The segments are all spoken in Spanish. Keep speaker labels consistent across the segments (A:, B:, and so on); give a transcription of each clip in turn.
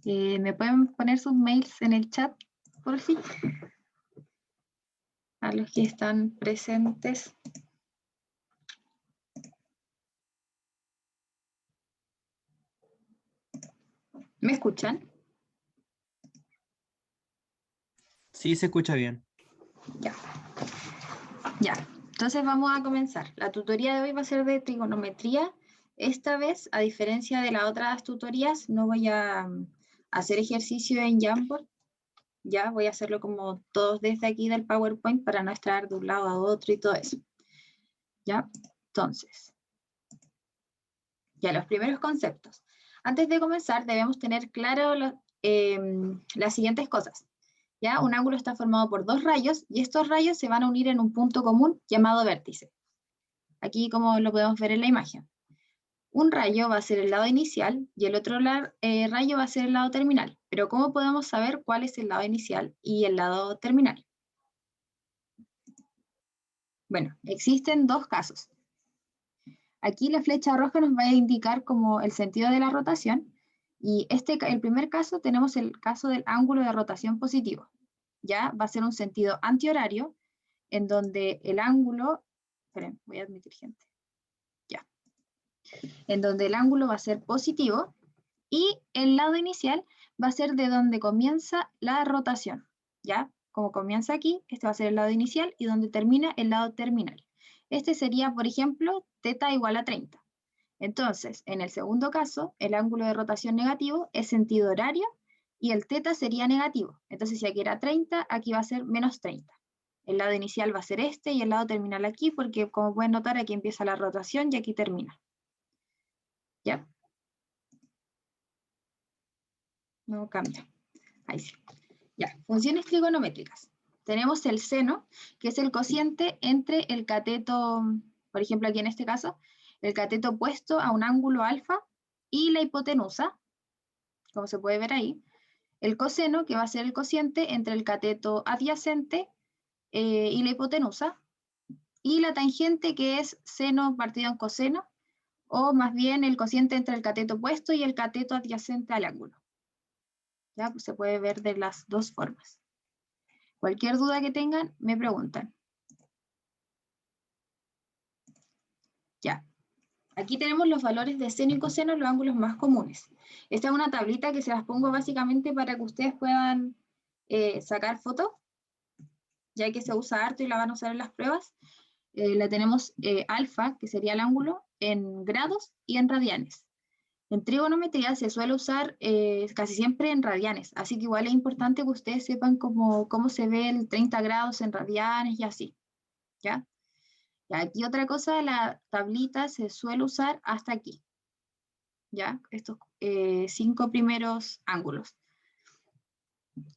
A: ¿Me pueden poner sus mails en el chat, por fin? A los que están presentes. ¿Me escuchan?
B: Sí, se escucha bien.
A: Ya. Ya. Entonces vamos a comenzar. La tutoría de hoy va a ser de trigonometría. Esta vez, a diferencia de las otras tutorías, no voy a hacer ejercicio en Jamboard. Ya voy a hacerlo como todos desde aquí del PowerPoint para no estar de un lado a otro y todo eso. ¿Ya? Entonces, ya los primeros conceptos. Antes de comenzar, debemos tener claro las siguientes cosas. ¿Ya? Un ángulo está formado por dos rayos y estos rayos se van a unir en un punto común llamado vértice. Aquí como lo podemos ver en la imagen. Un rayo va a ser el lado inicial y el otro rayo va a ser el lado terminal. Pero ¿cómo podemos saber cuál es el lado inicial y el lado terminal? Bueno, existen dos casos. Aquí la flecha roja nos va a indicar como el sentido de la rotación y el primer caso tenemos el caso del ángulo de rotación positivo. Ya va a ser un sentido antihorario en donde el ángulo, esperen, voy a admitir gente, ya, en donde el ángulo va a ser positivo y el lado inicial va a ser de donde comienza la rotación, ¿ya? Como comienza aquí, este va a ser el lado inicial y donde termina el lado terminal. Este sería, por ejemplo, θ igual a 30. Entonces, en el segundo caso, el ángulo de rotación negativo es sentido horario y el θ sería negativo. Entonces, si aquí era 30, aquí va a ser menos 30. El lado inicial va a ser este y el lado terminal aquí, porque como pueden notar, aquí empieza la rotación y aquí termina. ¿Ya? No cambia. Ahí sí. Ya, funciones trigonométricas. Tenemos el seno, que es el cociente entre el cateto, por ejemplo, aquí en este caso, el cateto opuesto a un ángulo alfa y la hipotenusa, como se puede ver ahí. El coseno, que va a ser el cociente entre el cateto adyacente y la hipotenusa. Y la tangente, que es seno partido en coseno, o más bien el cociente entre el cateto opuesto y el cateto adyacente al ángulo. ¿Ya? Pues se puede ver de las dos formas. Cualquier duda que tengan, me preguntan. Ya. Aquí tenemos los valores de seno y coseno, los ángulos más comunes. Esta es una tablita que se las pongo básicamente para que ustedes puedan sacar fotos, ya que se usa harto y la van a usar en las pruebas. La tenemos alfa, que sería el ángulo, en grados y en radianes. En trigonometría se suele usar casi siempre en radianes, así que igual es importante que ustedes sepan cómo se ve el 30 grados en radianes y así, ¿ya? Y aquí otra cosa, la tablita se suele usar hasta aquí, ¿ya? Estos 5 primeros ángulos.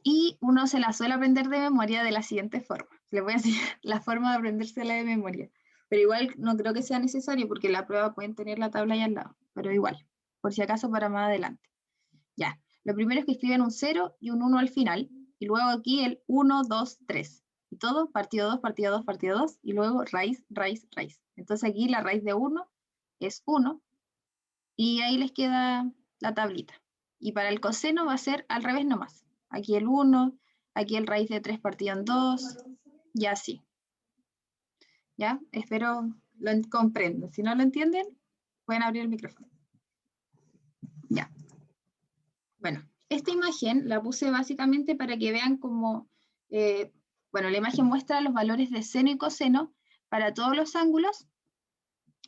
A: Y uno se la suele aprender de memoria de la siguiente forma. Les voy a decir la forma de aprendérsela de memoria. Pero igual no creo que sea necesario porque la prueba pueden tener la tabla ahí al lado. Pero igual, por si acaso para más adelante. Ya, lo primero es que escriben un 0 y un 1 al final. Y luego aquí el 1, 2, 3. Y todo, partido 2, partido 2, partido 2. Y luego raíz, raíz, raíz. Entonces aquí la raíz de 1 es 1. Y ahí les queda la tablita. Y para el coseno va a ser al revés nomás. Aquí el 1, aquí el raíz de 3 partido en 2, y así. ¿Ya? Espero lo comprendan. Si no lo entienden, pueden abrir el micrófono. Ya. Bueno, esta imagen la puse básicamente para que vean cómo, bueno, la imagen muestra los valores de seno y coseno para todos los ángulos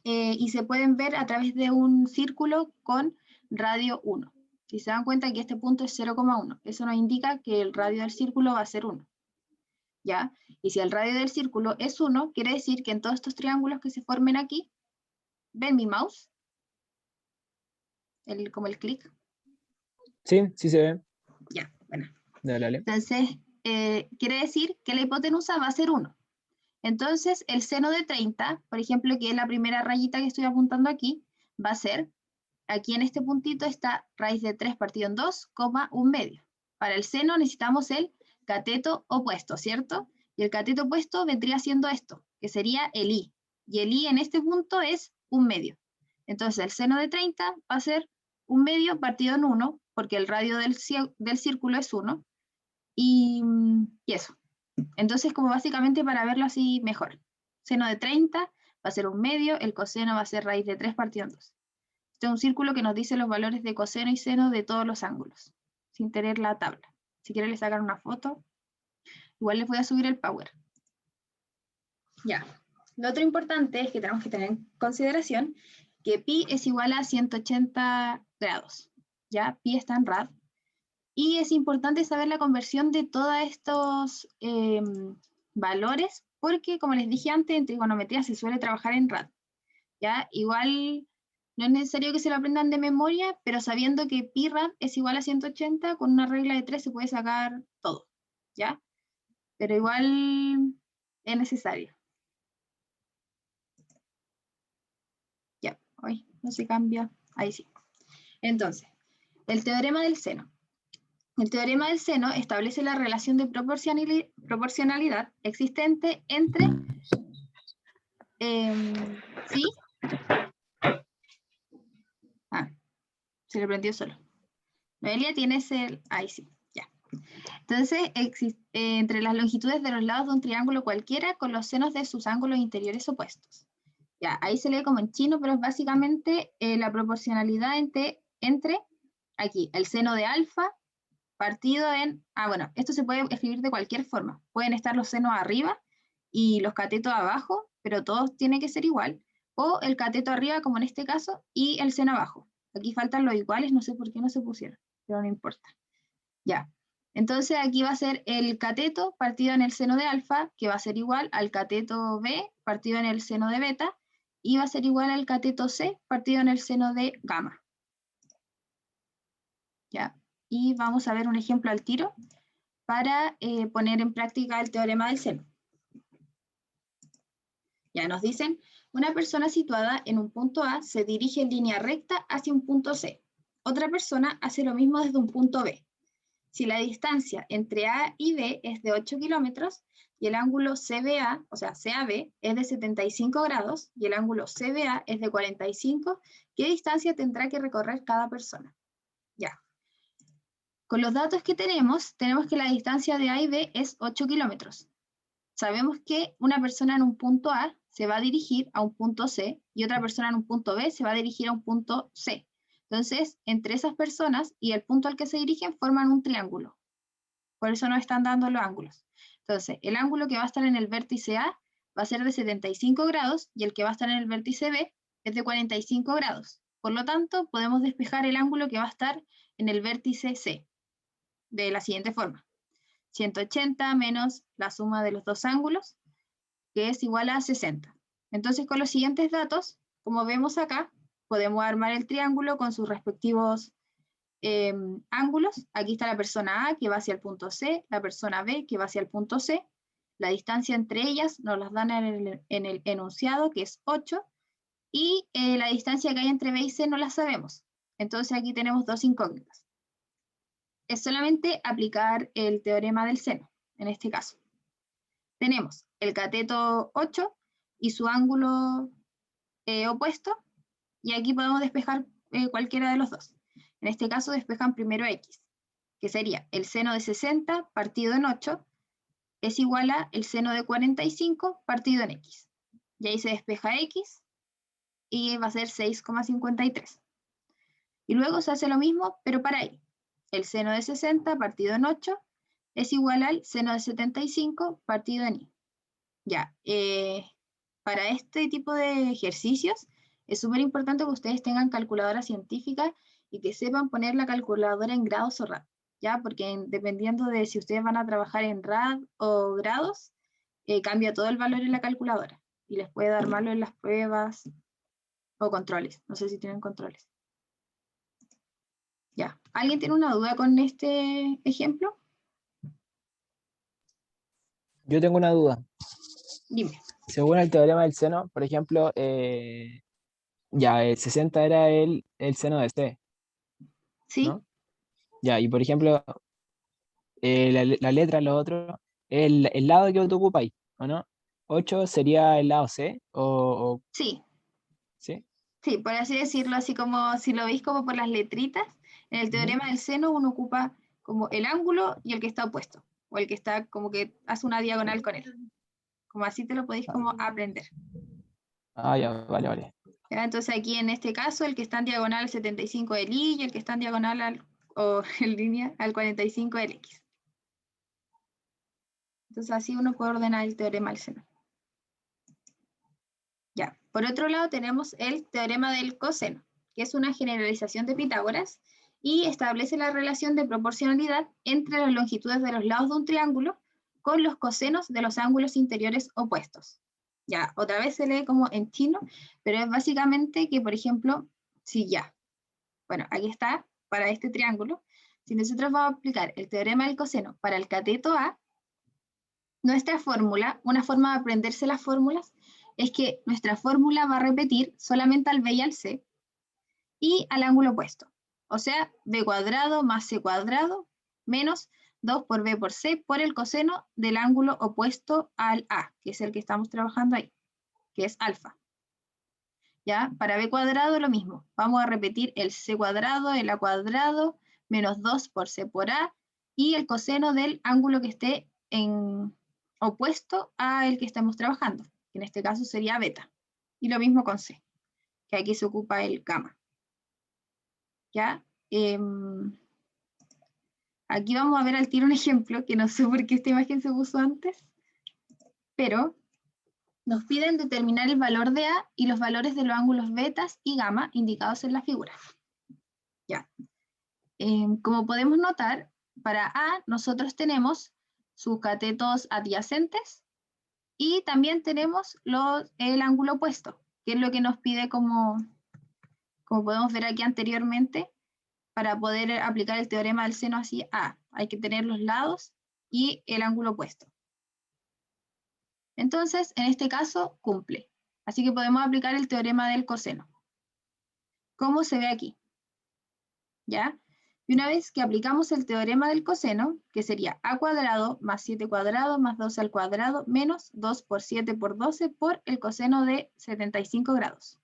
A: y se pueden ver a través de un círculo con radio 1. Si se dan cuenta que este punto es 0,1, eso nos indica que el radio del círculo va a ser 1. ¿Ya? Y si el radio del círculo es 1, quiere decir que en todos estos triángulos que se formen aquí, ¿ven mi mouse? Como el clic.
B: Sí, sí se ve.
A: Ya, bueno.
B: Dale, dale.
A: Entonces, quiere decir que la hipotenusa va a ser 1. Entonces, el seno de 30, por ejemplo, que es la primera rayita que estoy apuntando aquí, va a ser, aquí en este puntito está raíz de 3 partido en 2, 1 medio. Para el seno necesitamos el cateto opuesto, ¿cierto? Y el cateto opuesto vendría siendo esto, que sería el i. Y el i en este punto es 1 medio. Entonces, el seno de 30 va a ser 1 medio partido en 1, porque el radio del círculo es 1, y eso. Entonces, como básicamente para verlo así mejor. Seno de 30 va a ser 1/2, el coseno va a ser raíz de 3 partido en 2. Este es un círculo que nos dice los valores de coseno y seno de todos los ángulos, sin tener la tabla. Si quieren le sacan una foto. Igual les voy a subir el Power. Ya. Lo otro importante es que tenemos que tener en consideración que pi es igual a 180 grados. Ya, pi está en rad. Y es importante saber la conversión de todos estos valores, porque como les dije antes, en trigonometría se suele trabajar en rad. ¿Ya? Igual no es necesario que se lo aprendan de memoria, pero sabiendo que pi rad es igual a 180, con una regla de 3 se puede sacar todo. ¿Ya? Pero igual es necesario. Ya, hoy no se cambia. Ahí sí. Entonces, el teorema del seno. El teorema del seno establece la relación de proporcionalidad existente entre... ¿sí? Ah, se le prendió solo. Noelia, tienes el... Ahí sí, ya. Entonces, entre las longitudes de los lados de un triángulo cualquiera con los senos de sus ángulos interiores opuestos. Ya, ahí se lee como en chino, pero es básicamente la proporcionalidad entre aquí, el seno de alfa partido en... bueno, esto se puede escribir de cualquier forma. Pueden estar los senos arriba y los catetos abajo, pero todos tienen que ser igual. O el cateto arriba, como en este caso, y el seno abajo. Aquí faltan los iguales, no sé por qué no se pusieron, pero no importa. Ya. Entonces aquí va a ser el cateto partido en el seno de alfa, que va a ser igual al cateto B partido en el seno de beta, y va a ser igual al cateto C partido en el seno de gamma. ¿Ya? Y vamos a ver un ejemplo al tiro para poner en práctica el teorema del seno. Ya nos dicen, una persona situada en un punto A se dirige en línea recta hacia un punto C. Otra persona hace lo mismo desde un punto B. Si la distancia entre A y B es de 8 kilómetros y el ángulo CBA, o sea, CAB, es de 75 grados y el ángulo CBA es de 45, ¿qué distancia tendrá que recorrer cada persona? Ya. Con los datos que tenemos que la distancia de A y B es 8 kilómetros. Sabemos que una persona en un punto A se va a dirigir a un punto C y otra persona en un punto B se va a dirigir a un punto C. Entonces, entre esas personas y el punto al que se dirigen forman un triángulo. Por eso nos están dando los ángulos. Entonces, el ángulo que va a estar en el vértice A va a ser de 75 grados y el que va a estar en el vértice B es de 45 grados. Por lo tanto, podemos despejar el ángulo que va a estar en el vértice C de la siguiente forma. 180 menos la suma de los dos ángulos, que es igual a 60. Entonces, con los siguientes datos, como vemos acá, podemos armar el triángulo con sus respectivos ángulos. Aquí está la persona A que va hacia el punto C, la persona B que va hacia el punto C. La distancia entre ellas nos las dan en el enunciado, que es 8, y la distancia que hay entre B y C no la sabemos. Entonces aquí tenemos dos incógnitas. Es solamente aplicar el teorema del seno, en este caso. Tenemos el cateto 8 y su ángulo opuesto, y aquí podemos despejar cualquiera de los dos. En este caso despejan primero X, que sería el seno de 60 partido en 8 es igual a el seno de 45 partido en X. Y ahí se despeja X y va a ser 6,53. Y luego se hace lo mismo, pero para Y. El seno de 60 partido en 8 es igual al seno de 75 partido en Y. Ya, para este tipo de ejercicios es súper importante que ustedes tengan calculadora científica y que sepan poner la calculadora en grados o rad, ¿ya? Porque dependiendo de si ustedes van a trabajar en rad o grados, cambia todo el valor en la calculadora y les puede dar malo en las pruebas o controles. No sé si tienen controles. Ya, ¿alguien tiene una duda con este ejemplo?
B: Yo tengo una duda.
A: Dime.
B: Según el teorema del seno, por ejemplo, ya el 60 era el seno de C,
A: ¿Sí?
B: ¿no? Ya, y por ejemplo, la letra, lo otro, el lado que tú ocupáis, ¿o no? 8 sería el lado C,
A: Sí.
B: ¿sí?
A: Sí, por así decirlo, así como si lo veis como por las letritas, En el teorema del seno uno ocupa como el ángulo y el que está opuesto, o el que está como que hace una diagonal con él. Como así te lo podéis como aprender.
B: Ah, ya, vale, vale.
A: ¿Ya? Entonces aquí en este caso el que está en diagonal al 75 del y el que está en diagonal o en línea al 45 del x. Entonces así uno puede ordenar el teorema del seno. Ya, por otro lado tenemos el teorema del coseno, que es una generalización de Pitágoras y establece la relación de proporcionalidad entre las longitudes de los lados de un triángulo con los cosenos de los ángulos interiores opuestos. Ya, otra vez se lee como en chino, pero es básicamente que, por ejemplo, si ya, bueno, aquí está, para este triángulo, si nosotros vamos a aplicar el teorema del coseno para el cateto A, nuestra fórmula, una forma de aprenderse las fórmulas, es que nuestra fórmula va a repetir solamente al b y al c y al ángulo opuesto. O sea, b cuadrado más c cuadrado menos 2 por b por c por el coseno del ángulo opuesto al a, que es el que estamos trabajando ahí, que es alfa. ¿Ya? Para b cuadrado lo mismo. Vamos a repetir el c cuadrado, el a cuadrado, menos 2 por c por a, y el coseno del ángulo que esté opuesto al que estamos trabajando, que en este caso sería beta. Y lo mismo con c, que aquí se ocupa el gamma. ¿Ya? Aquí vamos a ver al tiro un ejemplo, que no sé por qué esta imagen se puso antes, pero nos piden determinar el valor de A y los valores de los ángulos betas y gamma indicados en la figura. Ya. Como podemos notar, para A nosotros tenemos sus catetos adyacentes y también tenemos el ángulo opuesto, que es lo que nos pide como podemos ver aquí anteriormente, para poder aplicar el teorema del seno hacia A. Hay que tener los lados y el ángulo opuesto. Entonces, en este caso, cumple. Así que podemos aplicar el teorema del coseno. ¿Cómo se ve aquí? ¿Ya? Y una vez que aplicamos el teorema del coseno, que sería a cuadrado más 7 cuadrado más 12 al cuadrado menos 2 por 7 por 12 por el coseno de 75 grados.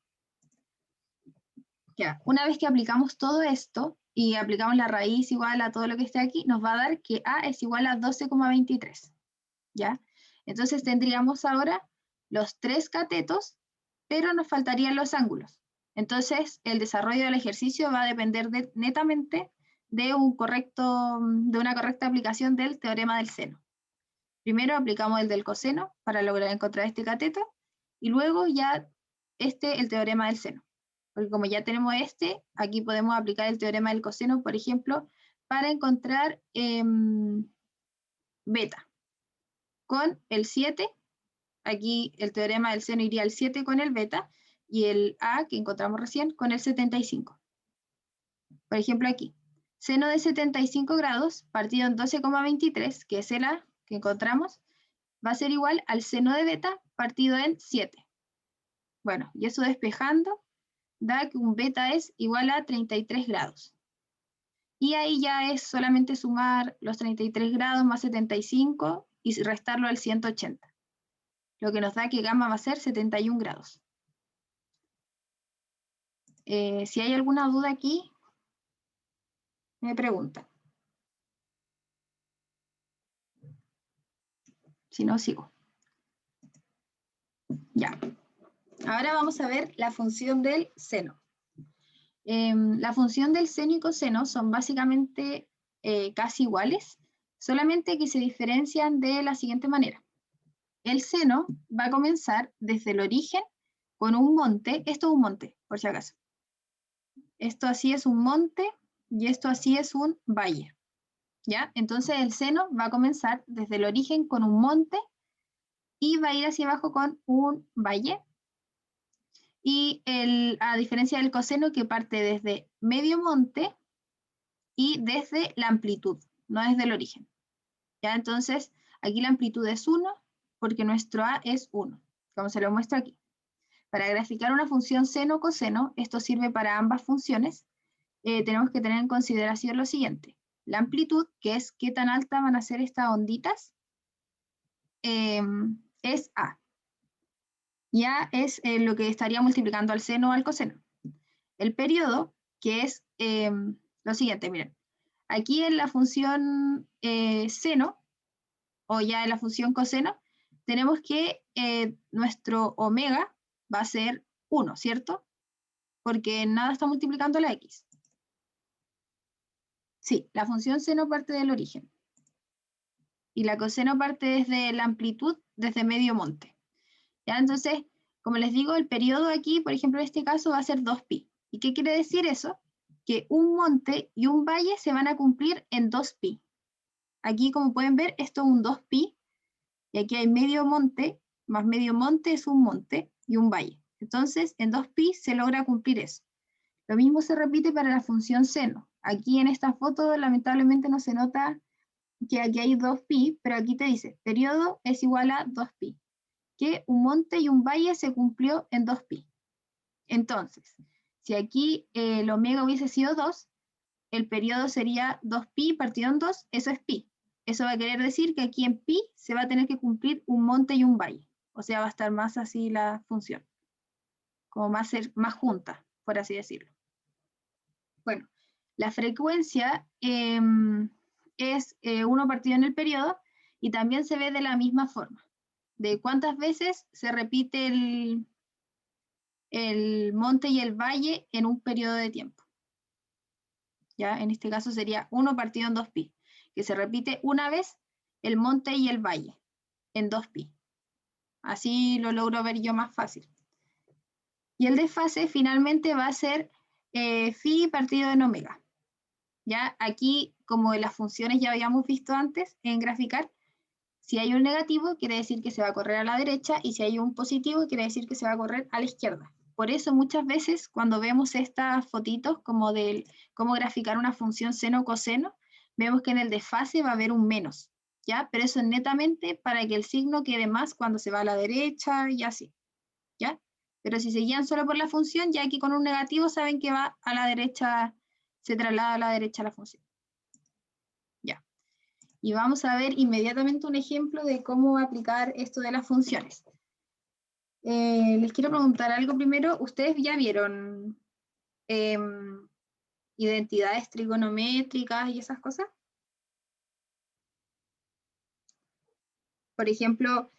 A: Ya, una vez que aplicamos todo esto y aplicamos la raíz igual a todo lo que esté aquí, nos va a dar que A es igual a 12,23. ¿Ya? Entonces tendríamos ahora los tres catetos, pero nos faltarían los ángulos. Entonces el desarrollo del ejercicio va a depender netamente de una correcta aplicación del teorema del seno. Primero aplicamos el del coseno para lograr encontrar este cateto y luego ya el teorema del seno. Porque como ya tenemos aquí podemos aplicar el teorema del coseno, por ejemplo, para encontrar beta. Con el 7, aquí el teorema del seno iría al 7 con el beta, y el A, que encontramos recién, con el 75. Por ejemplo aquí, seno de 75 grados partido en 12,23, que es el A que encontramos, va a ser igual al seno de beta partido en 7. Bueno, y eso despejando, da que un beta es igual a 33 grados. Y ahí ya es solamente sumar los 33 grados más 75 y restarlo al 180. Lo que nos da que gamma va a ser 71 grados. Si hay alguna duda aquí, me preguntan. Si no, sigo. Ya. Ahora vamos a ver la función del seno. La función del seno y coseno son básicamente casi iguales, solamente que se diferencian de la siguiente manera. El seno va a comenzar desde el origen con un monte. Esto es un monte, por si acaso. Esto así es un monte y esto así es un valle. ¿Ya? Entonces el seno va a comenzar desde el origen con un monte y va a ir hacia abajo con un valle. Y a diferencia del coseno que parte desde medio monte y desde la amplitud, no desde el origen. ¿Ya? Entonces aquí la amplitud es 1 porque nuestro A es 1, como se lo muestro aquí. Para graficar una función seno-coseno, esto sirve para ambas funciones, tenemos que tener en consideración lo siguiente. La amplitud, que es qué tan alta van a ser estas onditas, es A. Ya es lo que estaría multiplicando al seno o al coseno. El periodo, que es lo siguiente, miren. Aquí en la función seno, o ya en la función coseno, tenemos que nuestro omega va a ser 1, ¿cierto? Porque nada está multiplicando la x. Sí, la función seno parte del origen. Y la coseno parte desde la amplitud, desde medio monte. ¿Ya? Entonces, como les digo, el periodo aquí, por ejemplo, en este caso va a ser 2pi. ¿Y qué quiere decir eso? Que un monte y un valle se van a cumplir en 2pi. Aquí, como pueden ver, esto es un 2pi, y aquí hay medio monte, más medio monte es un monte y un valle. Entonces, en 2pi se logra cumplir eso. Lo mismo se repite para la función seno. Aquí en esta foto, lamentablemente, no se nota que aquí hay 2pi, pero aquí te dice, periodo es igual a 2pi, que un monte y un valle se cumplió en 2pi. Entonces, si aquí el omega hubiese sido 2, el periodo sería 2pi partido en 2, eso es pi. Eso va a querer decir que aquí en pi se va a tener que cumplir un monte y un valle. O sea, va a estar más así la función, como más junta, por así decirlo. Bueno, la frecuencia es 1 partido en el periodo y también se ve de la misma forma, de cuántas veces se repite el monte y el valle en un periodo de tiempo. ¿Ya? En este caso sería 1 partido en 2pi, que se repite una vez el monte y el valle en 2pi. Así lo logro ver yo más fácil. Y el desfase finalmente va a ser phi partido en omega. ¿Ya? Aquí, como en las funciones ya habíamos visto antes en graficar, si hay un negativo quiere decir que se va a correr a la derecha y si hay un positivo quiere decir que se va a correr a la izquierda. Por eso muchas veces cuando vemos estas fotitos como de cómo graficar una función seno-coseno, vemos que en el desfase va a haber un menos, ¿ya? Pero eso es netamente para que el signo quede más cuando se va a la derecha y así, ¿ya? Pero si se guían solo por la función, ya aquí con un negativo saben que va a la derecha, se traslada a la derecha la función. Ya. Y vamos a ver inmediatamente un ejemplo de cómo aplicar esto de las funciones. Les quiero preguntar algo primero. ¿Ustedes ya vieron identidades trigonométricas y esas cosas? Por ejemplo,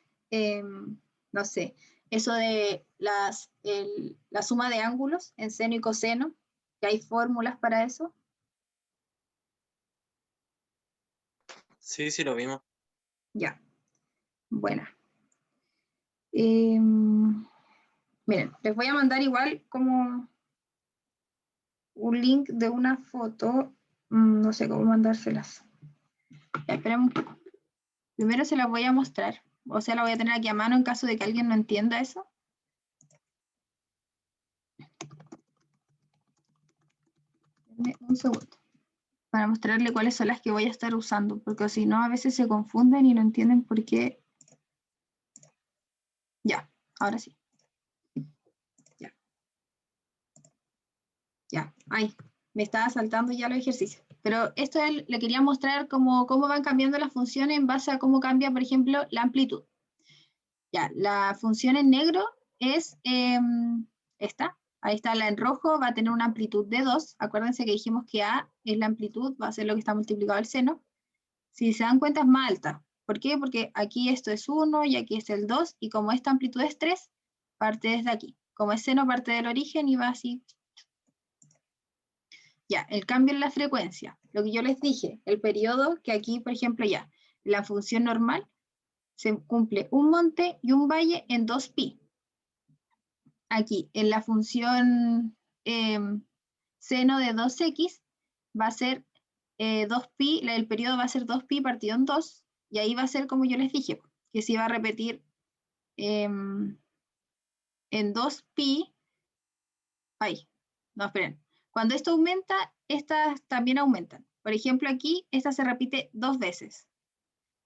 A: no sé, eso de la suma de ángulos en seno y coseno, que hay fórmulas para eso.
C: Sí, sí, lo vimos.
A: Ya, bueno. Miren, les voy a mandar igual como un link de una foto, no sé cómo mandárselas. Ya, esperen un poco. Primero se las voy a mostrar, o sea, la voy a tener aquí a mano en caso de que alguien no entienda eso. Denme un segundo para mostrarle cuáles son las que voy a estar usando, porque si no a veces se confunden y no entienden por qué. Ya, ahora sí. Ya, ay, me estaba saltando ya los ejercicios. Pero esto le quería mostrar cómo van cambiando las funciones en base a cómo cambia, por ejemplo, la amplitud. Ya, la función en negro es esta. Ahí está la en rojo, va a tener una amplitud de 2. Acuérdense que dijimos que A es la amplitud, va a ser lo que está multiplicado al seno. Si se dan cuenta es más alta. ¿Por qué? Porque aquí esto es 1 y aquí es el 2, y como esta amplitud es 3, parte desde aquí. Como es seno, parte del origen y va así. Ya, el cambio en la frecuencia. Lo que yo les dije, el periodo que aquí, por ejemplo, ya, la función normal se cumple un monte y un valle en 2pi. Aquí, en la función seno de 2x, va a ser 2pi, el periodo va a ser 2pi partido en 2, y ahí va a ser como yo les dije, que se va a repetir en 2pi, ay, no, esperen, cuando esto aumenta, estas también aumentan. Por ejemplo, aquí, esta se repite 2 veces,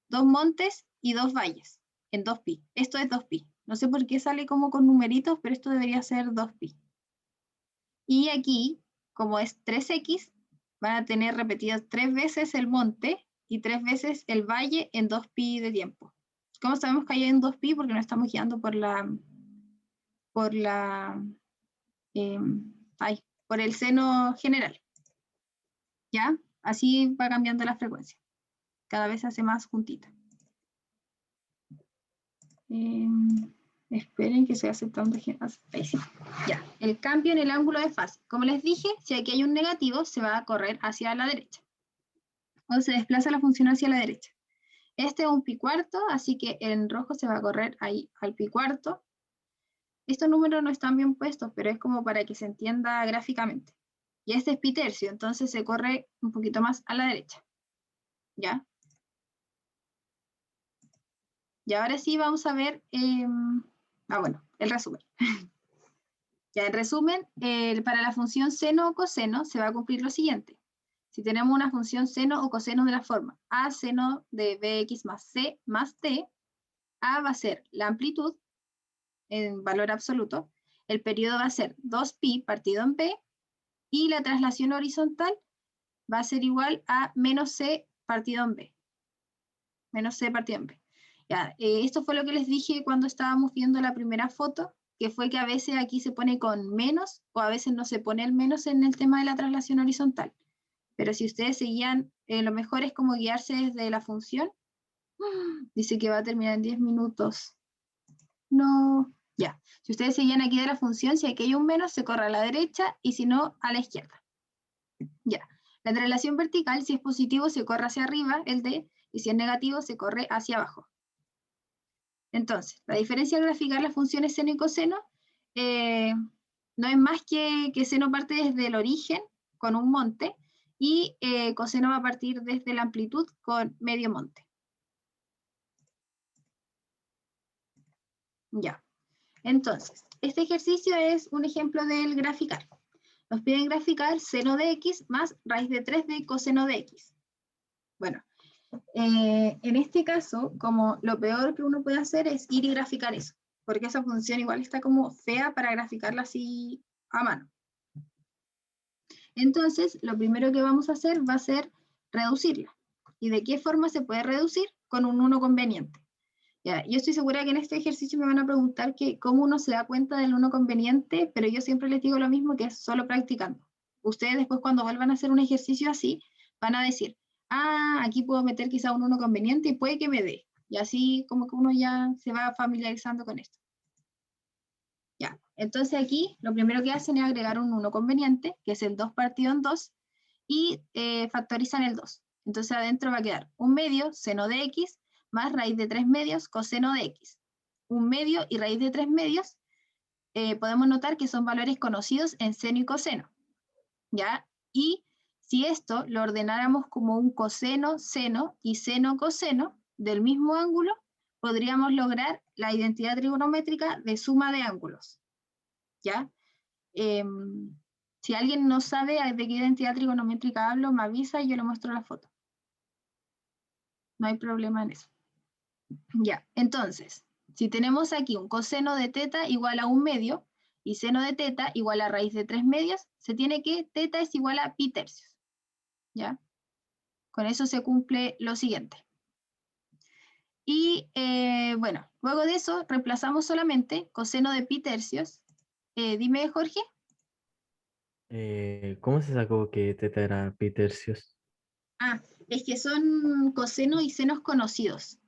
A: 2 montes y 2 valles, en 2pi. Esto es 2pi. No sé por qué sale como con numeritos, pero esto debería ser 2pi. Y aquí, como es 3x, van a tener repetidas 3 veces el monte y 3 veces el valle en 2pi de tiempo. ¿Cómo sabemos que hay en 2pi? Porque nos estamos guiando por por el seno general. ¿Ya? Así va cambiando la frecuencia. Cada vez se hace más juntita. Esperen que se acepta un ahí sí. Ya, el cambio en el ángulo de fase. Como les dije, si aquí hay un negativo, se va a correr hacia la derecha. O se desplaza la función hacia la derecha. Este es un pi cuarto, así que en rojo se va a correr ahí al pi cuarto. Estos números no están bien puestos, pero es como para que se entienda gráficamente. Y este es pi tercio, entonces se corre un poquito más a la derecha. ¿Ya? Y ahora sí vamos a ver, bueno, el resumen. Ya, en resumen, para la función seno o coseno se va a cumplir lo siguiente. Si tenemos una función seno o coseno de la forma a seno de bx más c más t, a va a ser la amplitud en valor absoluto, el periodo va a ser 2pi partido en b, y la traslación horizontal va a ser igual a menos c partido en b. Menos c partido en b. Ya, esto fue lo que les dije cuando estábamos viendo la primera foto, que fue que a veces aquí se pone con menos, o a veces no se pone el menos en el tema de la traslación horizontal. Pero si ustedes seguían, lo mejor es como guiarse desde la función. Dice que va a terminar en 10 minutos. No, ya. Si ustedes seguían aquí de la función, si aquí hay un menos, se corre a la derecha, y si no, a la izquierda. Ya. La traslación vertical, si es positivo, se corre hacia arriba, el d, y si es negativo, se corre hacia abajo. Entonces, la diferencia al graficar las funciones seno y coseno no es más que seno parte desde el origen con un monte y coseno va a partir desde la amplitud con medio monte. Ya. Entonces, este ejercicio es un ejemplo del graficar. Nos piden graficar seno de x más raíz de 3 de coseno de x. Bueno, en este caso, como lo peor que uno puede hacer es ir y graficar eso, porque esa función igual está como fea para graficarla así a mano. Entonces, lo primero que vamos a hacer va a ser reducirla. ¿Y de qué forma se puede reducir? Con un 1 conveniente. Ya, yo estoy segura que en este ejercicio me van a preguntar que cómo uno se da cuenta del 1 conveniente, pero yo siempre les digo lo mismo, que es solo practicando. Ustedes después cuando vuelvan a hacer un ejercicio así, van a decir, aquí puedo meter quizá un 1 conveniente y puede que me dé. Y así como que uno ya se va familiarizando con esto. Ya, entonces aquí lo primero que hacen es agregar un 1 conveniente, que es el 2 partido en 2, y factorizan el 2. Entonces adentro va a quedar un medio seno de x más raíz de 3 medios coseno de x. Un medio y raíz de 3 medios podemos notar que son valores conocidos en seno y coseno. ¿Ya? Y si esto lo ordenáramos como un coseno, seno y seno, coseno del mismo ángulo, podríamos lograr la identidad trigonométrica de suma de ángulos. ¿Ya? Si alguien no sabe de qué identidad trigonométrica hablo, me avisa y yo le muestro la foto. No hay problema en eso. Ya, entonces, si tenemos aquí un coseno de teta igual a un medio y seno de teta igual a raíz de 3 medios, se tiene que teta es igual a pi tercios. ¿Ya? Con eso se cumple lo siguiente. Y bueno, luego de eso reemplazamos solamente coseno de pi tercios. Dime, Jorge.
D: ¿Cómo se sacó que teta era pi tercios?
A: Es que son cosenos y senos conocidos.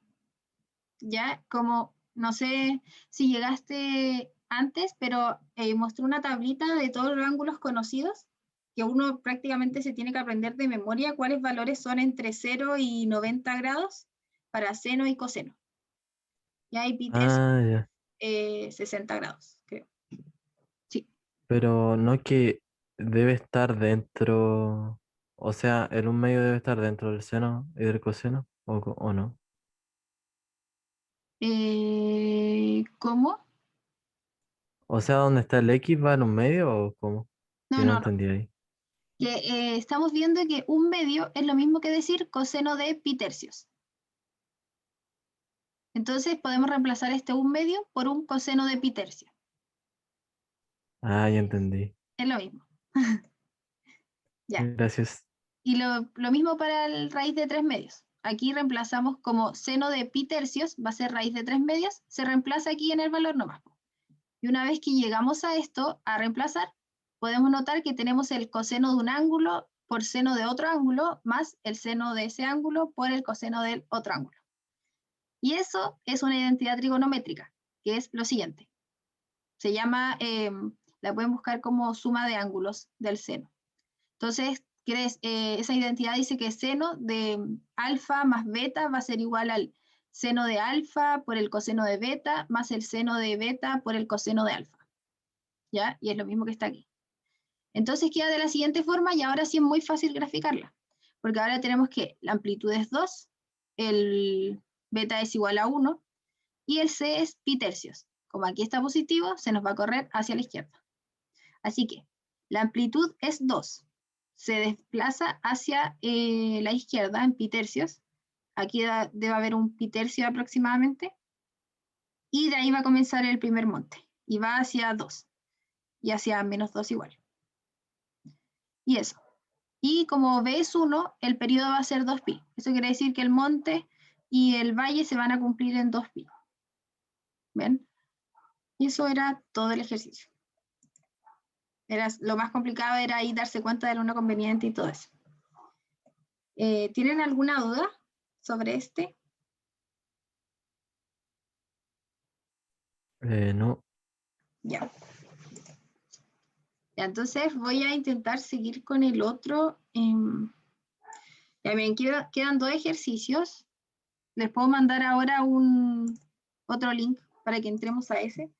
A: Ya, como no sé si llegaste antes, pero mostré una tablita de todos los ángulos conocidos, que uno prácticamente se tiene que aprender de memoria cuáles valores son entre 0 y 90 grados para seno y coseno. Ya hay pi tercios,
D: Ya.
A: 60 grados, creo. Sí.
D: Pero no es que debe estar dentro, o sea, el un medio debe estar dentro del seno y del coseno, o no.
A: ¿Cómo?
D: O sea, ¿dónde está el X va en un medio o cómo?
A: No,
D: Que no
A: no, no.
D: entendí ahí.
A: Que estamos viendo que un medio es lo mismo que decir coseno de pi tercios. Entonces podemos reemplazar este un medio por un coseno de pi tercio.
D: Ya entendí.
A: Es lo mismo. Ya.
D: Gracias.
A: Y lo mismo para el raíz de 3 medios. Aquí reemplazamos como seno de pi tercios, va a ser raíz de 3 medios, se reemplaza aquí en el valor nomás. Y una vez que llegamos a esto, a reemplazar, podemos notar que tenemos el coseno de un ángulo por seno de otro ángulo más el seno de ese ángulo por el coseno del otro ángulo. Y eso es una identidad trigonométrica, que es lo siguiente. Se llama, la pueden buscar como suma de ángulos del seno. Entonces, esa identidad dice que seno de alfa más beta va a ser igual al seno de alfa por el coseno de beta más el seno de beta por el coseno de alfa. ¿Ya? Y es lo mismo que está aquí. Entonces queda de la siguiente forma y ahora sí es muy fácil graficarla. Porque ahora tenemos que la amplitud es 2, el beta es igual a 1 y el c es pi tercios. Como aquí está positivo, se nos va a correr hacia la izquierda. Así que la amplitud es 2. Se desplaza hacia la izquierda en pi tercios. Aquí debe haber un pi tercio aproximadamente. Y de ahí va a comenzar el primer monte. Y va hacia 2. Y hacia menos 2 igual. Y eso. Y como b es 1, el periodo va a ser 2pi. Eso quiere decir que el monte y el valle se van a cumplir en 2pi. ¿Ven? Y eso era todo el ejercicio. Lo más complicado era ahí darse cuenta de lo no conveniente y todo eso. ¿Tienen alguna duda sobre este?
D: No.
A: Ya. Ya, entonces voy a intentar seguir con el otro. Ya bien, quedan 2 ejercicios. Les puedo mandar ahora otro link para que entremos a ese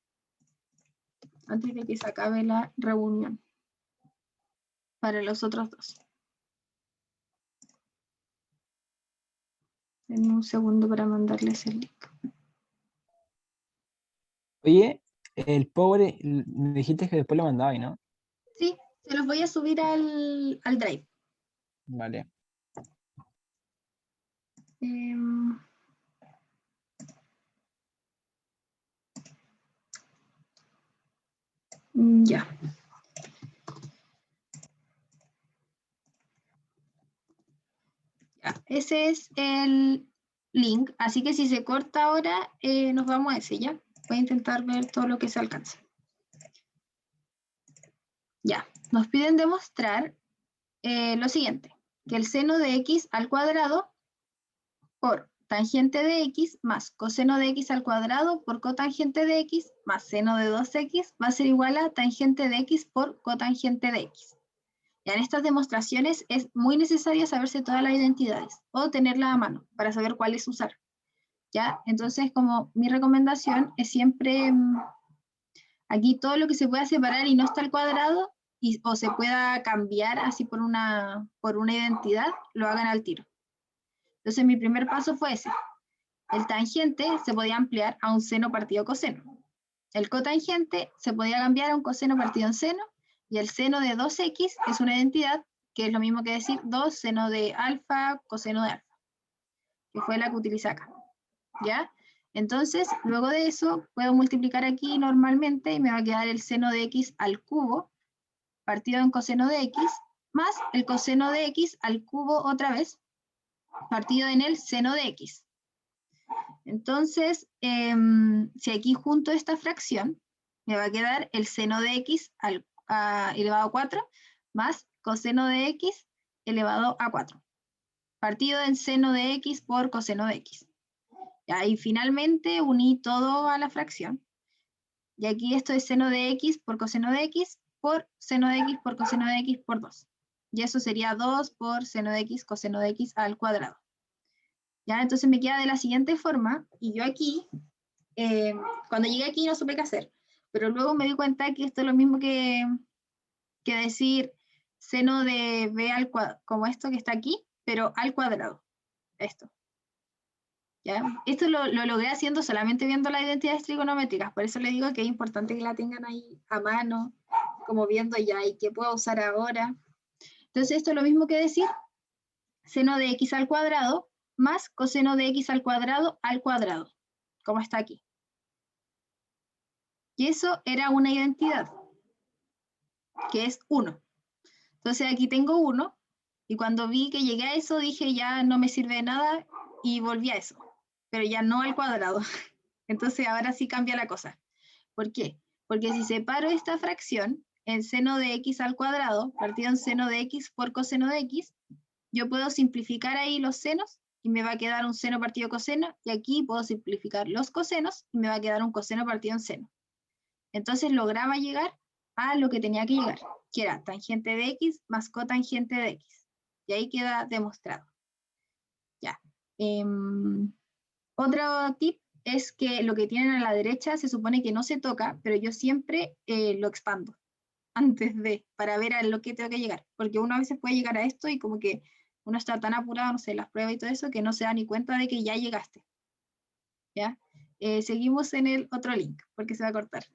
A: antes de que se acabe la reunión para los otros 2. Denme un segundo para mandarles el link.
B: Oye, el pobre, me dijiste que después lo mandabas, ¿no?
A: Sí, se los voy a subir al Drive.
B: Vale.
A: Ya. Ya. Ese es el link, así que si se corta ahora, nos vamos a ese, ¿ya? Voy a intentar ver todo lo que se alcance. Ya, nos piden demostrar lo siguiente, que el seno de x al cuadrado por tangente de x más coseno de x al cuadrado por cotangente de x más seno de 2x va a ser igual a tangente de x por cotangente de x. Ya en estas demostraciones es muy necesario saberse todas las identidades o tenerlas a mano para saber cuáles usar. ¿Ya? Entonces, como mi recomendación es siempre aquí todo lo que se pueda separar y no está al cuadrado o se pueda cambiar así por una identidad, lo hagan al tiro. Entonces mi primer paso fue ese. El tangente se podía ampliar a un seno partido coseno. El cotangente se podía cambiar a un coseno partido en seno y el seno de 2x es una identidad que es lo mismo que decir 2 seno de alfa coseno de alfa, que fue la que utilicé acá. ¿Ya? Entonces, luego de eso, puedo multiplicar aquí normalmente y me va a quedar el seno de x al cubo partido en coseno de x más el coseno de x al cubo otra vez partido en el seno de x. Entonces, si aquí junto esta fracción, me va a quedar el seno de x elevado a 4 más coseno de x elevado a 4, partido en seno de x por coseno de x. Y finalmente uní todo a la fracción. Y aquí esto es seno de x por coseno de x por seno de x por coseno de x por 2. Y eso sería 2 por seno de x coseno de x al cuadrado. ¿Ya? Entonces me queda de la siguiente forma, y yo aquí, cuando llegué aquí no supe qué hacer, pero luego me di cuenta que esto es lo mismo que decir seno de b al cuadrado, como esto que está aquí, pero al cuadrado. Esto. ¿Ya? Esto lo logré haciendo solamente viendo las identidades trigonométricas, por eso le digo que es importante que la tengan ahí a mano, como viendo ya y qué puedo usar ahora. Entonces esto es lo mismo que decir seno de x al cuadrado más coseno de x al cuadrado, como está aquí. Y eso era una identidad, que es 1. Entonces aquí tengo 1, y cuando vi que llegué a eso dije ya no me sirve de nada y volví a eso, pero ya no al cuadrado. Entonces ahora sí cambia la cosa. ¿Por qué? Porque si separo esta fracción, en seno de x al cuadrado, partido en seno de x por coseno de x, yo puedo simplificar ahí los senos y me va a quedar un seno partido coseno, y aquí puedo simplificar los cosenos y me va a quedar un coseno partido en seno. Entonces lograba llegar a lo que tenía que llegar, que era tangente de x más cotangente de x. Y ahí queda demostrado. Ya. Otro tip es que lo que tienen a la derecha se supone que no se toca, pero yo siempre lo expando antes de, para ver a lo que tengo que llegar. Porque uno a veces puede llegar a esto y como que uno está tan apurado, no sé, las pruebas y todo eso, que no se da ni cuenta de que ya llegaste. ¿Ya? Seguimos en el otro link, porque se va a cortar.